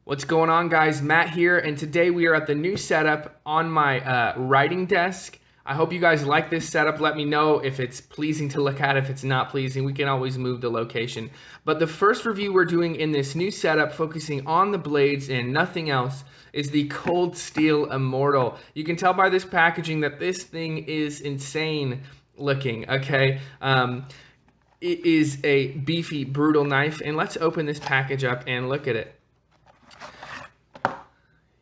What's going on, guys? Matt here, and today we are at the new setup on my writing desk. I hope you guys like this setup. Let me know if it's pleasing to look at. If it's not pleasing, we can always move the location. But the first review we're doing in this new setup, focusing on the blades and nothing else, is the Cold Steel Immortal. You can tell by this packaging that this thing is insane looking, okay? It is a beefy, brutal knife, and let's open this package up and look at it.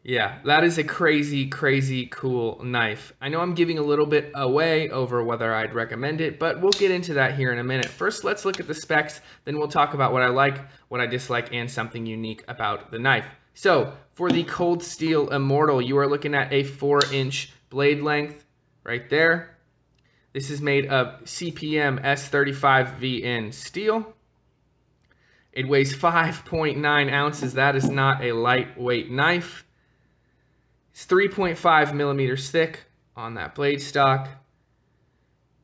Yeah, that is a crazy, crazy cool knife. I know I'm giving a little bit away over whether I'd recommend it, but we'll get into that here in a minute. First, let's look at the specs, then we'll talk about what I like, what I dislike, and something unique about the knife. So, for the Cold Steel Immortal, you are looking at a 4-inch blade length right there. This is made of CPM S35VN steel. It weighs 5.9 ounces. That is not a lightweight knife. It's 3.5 millimeters thick on that blade stock.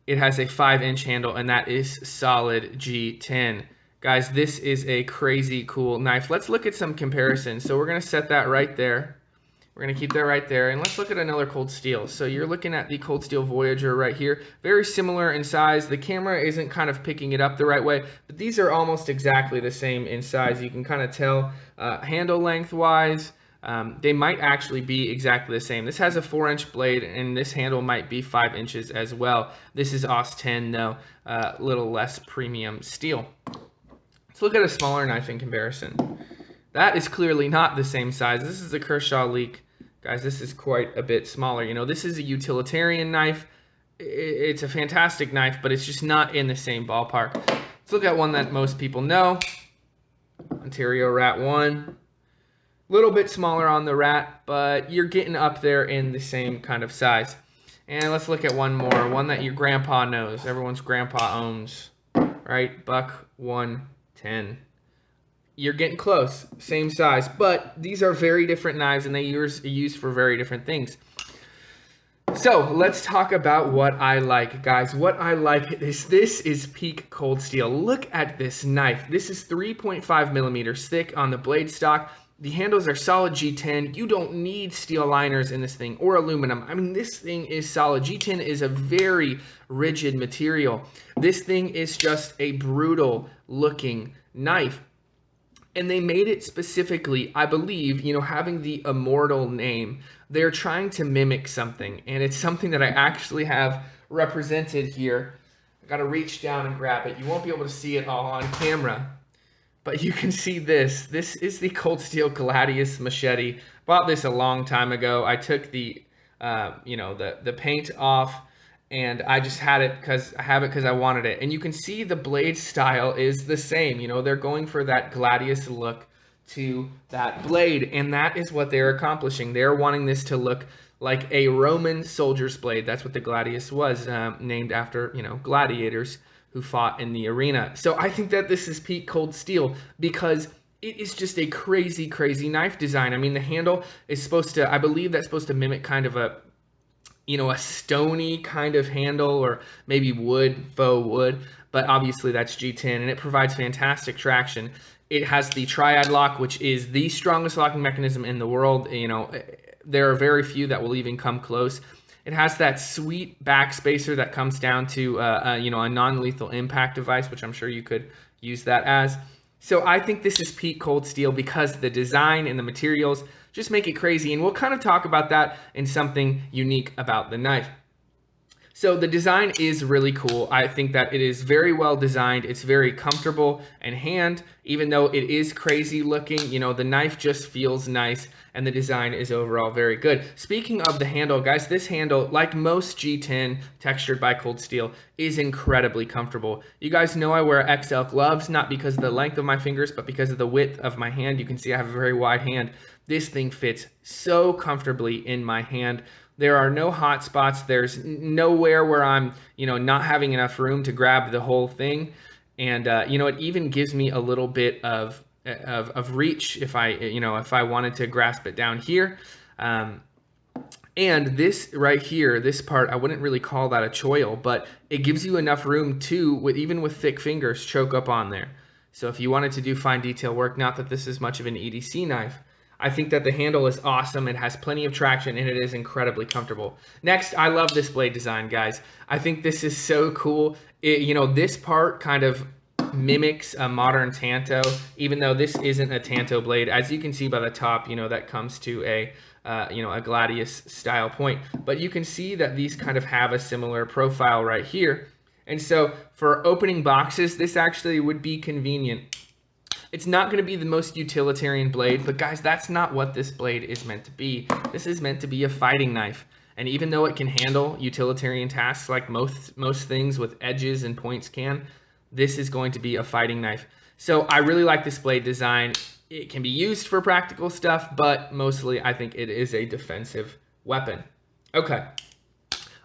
It has a 5-inch handle, and that is solid G10. Guys, this is a crazy cool knife. Let's look at some comparisons. So we're going to set that right there. We're going to keep that right there, and let's look at another Cold Steel. So you're looking at the Cold Steel Voyager right here. Very similar in size. The camera isn't kind of picking it up the right way, but these are almost exactly the same in size. You can kind of tell handle length-wise. They might actually be exactly the same. This has a 4-inch blade, and this handle might be 5 inches as well. This is AUS 10, though, a little less premium steel. Let's look at a smaller knife in comparison. That is clearly not the same size. This is a Kershaw Leak. Guys, this is quite a bit smaller. You know, this is a utilitarian knife. It's a fantastic knife, but it's just not in the same ballpark. Let's look at one that most people know. Ontario Rat 1. Little bit smaller on the Rat, but you're getting up there in the same kind of size. And let's look at one more, one that your grandpa knows, everyone's grandpa owns, right? Buck 110. You're getting close, same size, but these are very different knives, and they are used for very different things. So let's talk about what I like, guys. What I like is this is peak Cold Steel. Look at this knife. This is 3.5 millimeters thick on the blade stock. The handles are solid G10. You don't need steel liners in this thing or aluminum. I mean, this thing is solid. G10 is a very rigid material. This thing is just a brutal looking knife. And they made it specifically, I believe, you know, having the Immortal name, they're trying to mimic something. And it's something that I actually have represented here. I got to reach down and grab it. You won't be able to see it all on camera. But you can see this. This is the Cold Steel Gladius Machete. Bought this a long time ago. I took the, the paint off, and I just had it because I wanted it. And you can see the blade style is the same. You know, they're going for that Gladius look to that blade, and that is what they're accomplishing. They're wanting this to look like a Roman soldier's blade. That's what the Gladius was, named after, you know, gladiators who fought in the arena. So I think that this is peak Cold Steel because it is just a crazy, crazy knife design. I mean, the handle is supposed to, I believe that's supposed to mimic kind of a, you know, a stony kind of handle, or maybe wood, faux wood, but obviously that's G10, and it provides fantastic traction. It has the triad lock, which is the strongest locking mechanism in the world. You know, there are very few that will even come close. It has that sweet back spacer that comes down to a non-lethal impact device, which I'm sure you could use that as. So I think this is peak Cold Steel because the design and the materials just make it crazy, and we'll kind of talk about that in something unique about the knife. So the design is really cool. I think that it is very well designed. It's very comfortable in hand, even though it is crazy looking. You know, the knife just feels nice, and the design is overall very good. Speaking of the handle, guys, this handle, like most G10 textured by Cold Steel, is incredibly comfortable. You guys know I wear XL gloves, not because of the length of my fingers, but because of the width of my hand. You can see I have a very wide hand. This thing fits so comfortably in my hand. There are no hot spots. There's nowhere where I'm, you know, not having enough room to grab the whole thing. And, you know, it even gives me a little bit of reach if I wanted to grasp it down here. And this right here, this part, I wouldn't really call that a choil, but it gives you enough room to, even with thick fingers, choke up on there. So if you wanted to do fine detail work, not that this is much of an EDC knife, I think that the handle is awesome. It has plenty of traction and it is incredibly comfortable. Next, I love this blade design, guys. I think this is so cool. This part kind of mimics a modern Tanto, even though this isn't a Tanto blade. As you can see by the top, that comes to a Gladius style point. But you can see that these kind of have a similar profile right here. And so for opening boxes, this actually would be convenient. It's not going to be the most utilitarian blade, but guys, that's not what this blade is meant to be. This is meant to be a fighting knife. And even though it can handle utilitarian tasks like most things with edges and points can, this is going to be a fighting knife. So I really like this blade design. It can be used for practical stuff, but mostly I think it is a defensive weapon. Okay.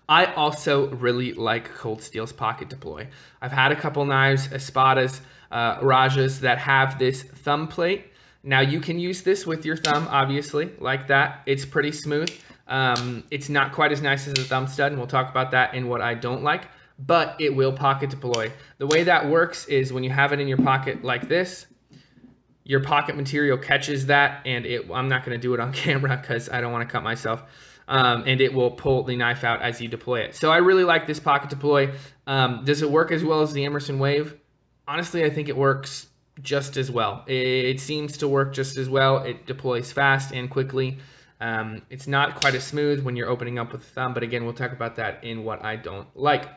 I also really like Cold Steel's pocket deploy. I've had a couple knives, espadas, Rajas that have this thumb plate. Now you can use this with your thumb, obviously, like that. It's pretty smooth. It's not quite as nice as a thumb stud, and we'll talk about that in what I don't like, but it will pocket deploy. The way that works is when you have it in your pocket like this, your pocket material catches that, and I'm not going to do it on camera because I don't want to cut myself. And it will pull the knife out as you deploy it. So I really like this pocket deploy. Does it work as well as the Emerson Wave? Honestly, I think it works just as well. It seems to work just as well. It deploys fast and quickly. It's not quite as smooth when you're opening up with the thumb, but again, we'll talk about that in what I don't like.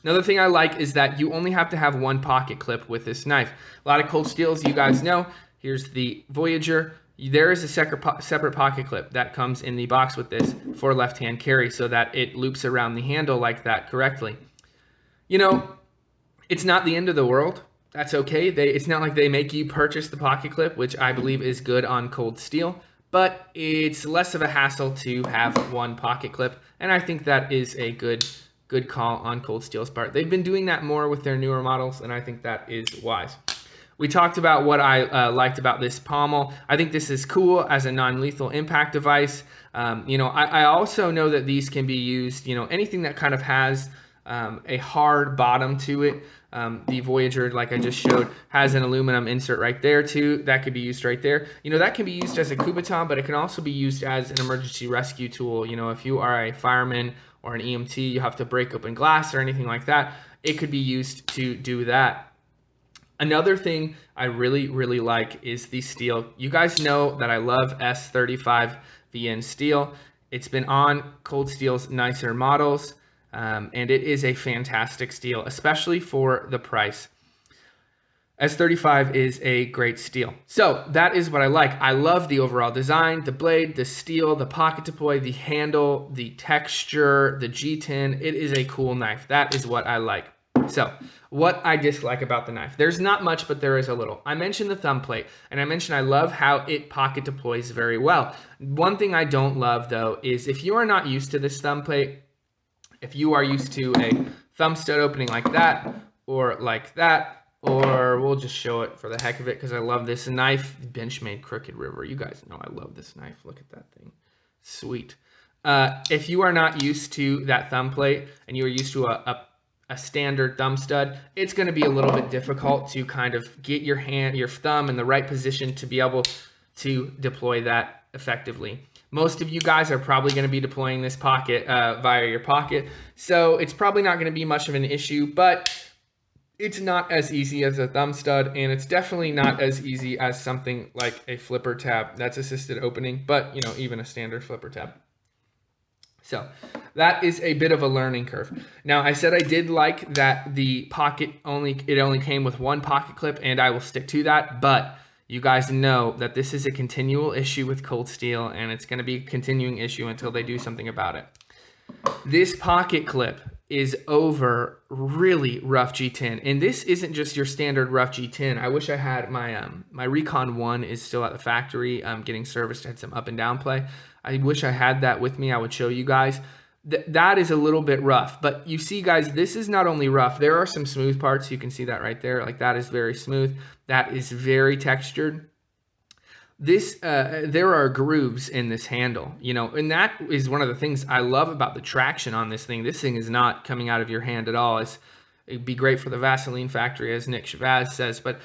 Another thing I like is that you only have to have one pocket clip with this knife. A lot of Cold Steels, you guys know. Here's the Voyager. There is a separate pocket clip that comes in the box with this for left-hand carry so that it loops around the handle like that correctly. It's not the end of the world. That's okay. It's not like they make you purchase the pocket clip, which I believe is good on Cold Steel, but it's less of a hassle to have one pocket clip, and I think that is a good call on Cold Steel's part. They've been doing that more with their newer models, and I think that is wise. We talked about what I liked about this pommel. I think this is cool as a non-lethal impact device. I also know that these can be used, anything that kind of has a hard bottom to it. The Voyager, like I just showed, has an aluminum insert right there too. That could be used right there. That can be used as a Kubotan, but it can also be used as an emergency rescue tool. If you are a fireman or an EMT, you have to break open glass or anything like that, it could be used to do that. Another thing I really, really like is the steel. You guys know that I love S35 VN steel. It's been on Cold Steel's nicer models, and it is a fantastic steel, especially for the price. S35 is a great steel. So that is what I like. I love the overall design, the blade, the steel, the pocket deploy, the handle, the texture, the G10. It is a cool knife. That is what I like. So what I dislike about the knife. There's not much, but there is a little. I mentioned the thumb plate, and I mentioned I love how it pocket deploys very well. One thing I don't love, though, is if you are not used to this thumb plate, if you are used to a thumb stud opening like that, or like that, or we'll just show it for the heck of it because I love this knife. Benchmade Crooked River. You guys know I love this knife. Look at that thing. Sweet. If you are not used to that thumb plate and you are used to a standard thumb stud, it's going to be a little bit difficult to kind of get your thumb in the right position to be able to deploy that effectively. Most of you guys are probably going to be deploying this pocket via your pocket, so it's probably not going to be much of an issue, but it's not as easy as a thumb stud, and it's definitely not as easy as something like a flipper tab that's assisted opening, but even a standard flipper tab. So that is a bit of a learning curve. Now, I said I did like that the pocket only came with one pocket clip, and I will stick to that, but you guys know that this is a continual issue with Cold Steel, and it's going to be a continuing issue until they do something about it. This pocket clip is over really rough G10, and this isn't just your standard rough G10. I wish I had my Recon 1 is still at the factory getting serviced. I had some up and down play. I wish I had that with me. I would show you guys. That is a little bit rough, but you see, guys, this is not only rough. There are some smooth parts. You can see that right there. Like, that is very smooth. That is very textured. There are grooves in this handle, and that is one of the things I love about the traction on this thing. This thing is not coming out of your hand at all. It'd be great for the Vaseline factory, as Nick Chavaz says, but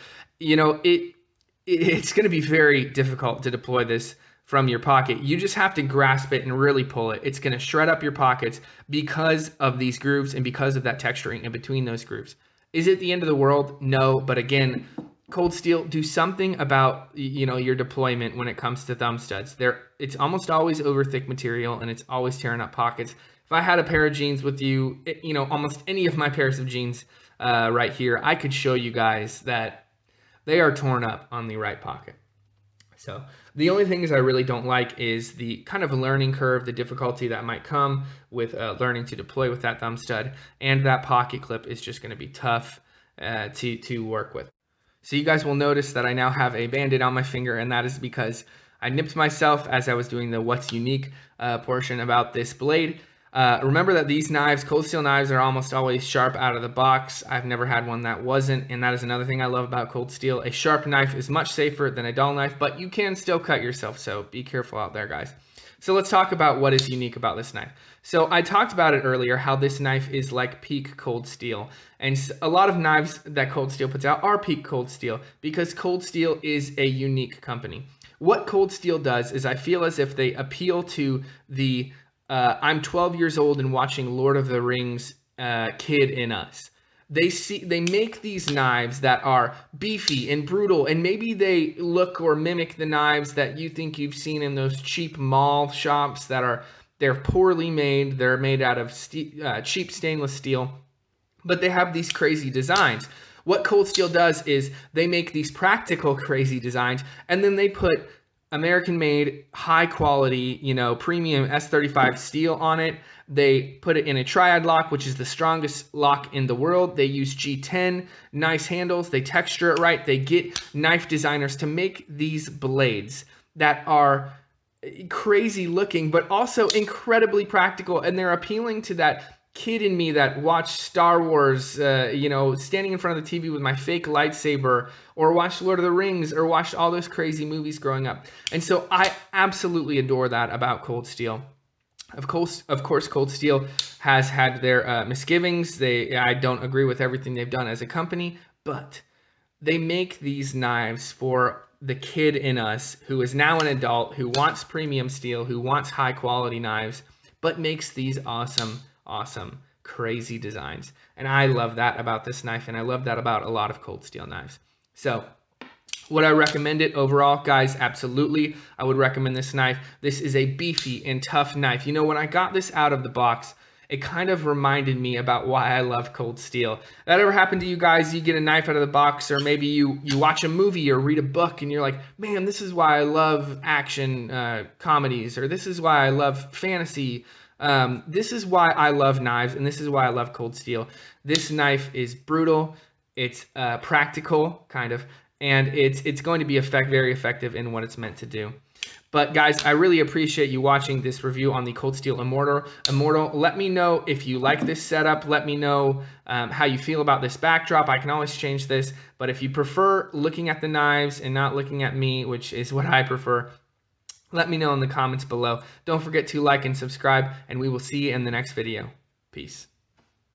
it's going to be very difficult to deploy this from your pocket. You just have to grasp it and really pull it. It's going to shred up your pockets because of these grooves and because of that texturing in between those grooves. Is it the end of the world? No, but again, Cold Steel, do something about, you know, your deployment when it comes to thumb studs. It's almost always over thick material and it's always tearing up pockets. If I had a pair of jeans with you, you know, almost any of my pairs of jeans right here, I could show you guys that they are torn up on the right pocket. So the only things I really don't like is the kind of learning curve, the difficulty that might come with learning to deploy with that thumb stud, and that pocket clip is just going to be tough to work with. So you guys will notice that I now have a Band-Aid on my finger, and that is because I nipped myself as I was doing the what's unique portion about this blade. Remember that these knives, Cold Steel knives, are almost always sharp out of the box. I've never had one that wasn't, and that is another thing I love about Cold Steel. A sharp knife is much safer than a dull knife, but you can still cut yourself, so be careful out there, guys. So let's talk about what is unique about this knife. So I talked about it earlier, how this knife is like peak Cold Steel. And a lot of knives that Cold Steel puts out are peak Cold Steel because Cold Steel is a unique company. What Cold Steel does is I feel as if they appeal to the I'm 12 years old and watching Lord of the Rings kid in us. They make these knives that are beefy and brutal, and maybe they look or mimic the knives that you think you've seen in those cheap mall shops they're poorly made. They're made out of cheap stainless steel, but they have these crazy designs. What Cold Steel does is they make these practical crazy designs, and then they put American-made, high-quality, you know, premium S35 steel on it. They put it in a triad lock, which is the strongest lock in the world. They use G10, nice handles. They texture it right. They get knife designers to make these blades that are crazy looking, but also incredibly practical. And they're appealing to that kid in me that watched Star Wars, you know, standing in front of the TV with my fake lightsaber, or watched Lord of the Rings, or watched all those crazy movies growing up. And so I absolutely adore that about Cold Steel. Of course, Cold Steel has had their misgivings. I don't agree with everything they've done as a company, but they make these knives for the kid in us who is now an adult, who wants premium steel, who wants high quality knives, but makes these awesome, crazy designs. And I love that about this knife, and I love that about a lot of Cold Steel knives. So would I recommend it overall? Guys, absolutely. I would recommend this knife. This is a beefy and tough knife. You know, when I got this out of the box, it kind of reminded me about why I love Cold Steel. That ever happened to you guys? You get a knife out of the box, or maybe you watch a movie or read a book and you're like, man, this is why I love action comedies, or this is why I love fantasy. This is why I love knives, and this is why I love Cold Steel. This knife is brutal. It's practical, kind of, and it's going to be very effective in what it's meant to do. But guys, I really appreciate you watching this review on the Cold Steel Immortal. Let me know if you like this setup. Let me know how you feel about this backdrop. I can always change this, but if you prefer looking at the knives and not looking at me, which is what I prefer, let me know in the comments below. Don't forget to like and subscribe, and we will see you in the next video. Peace.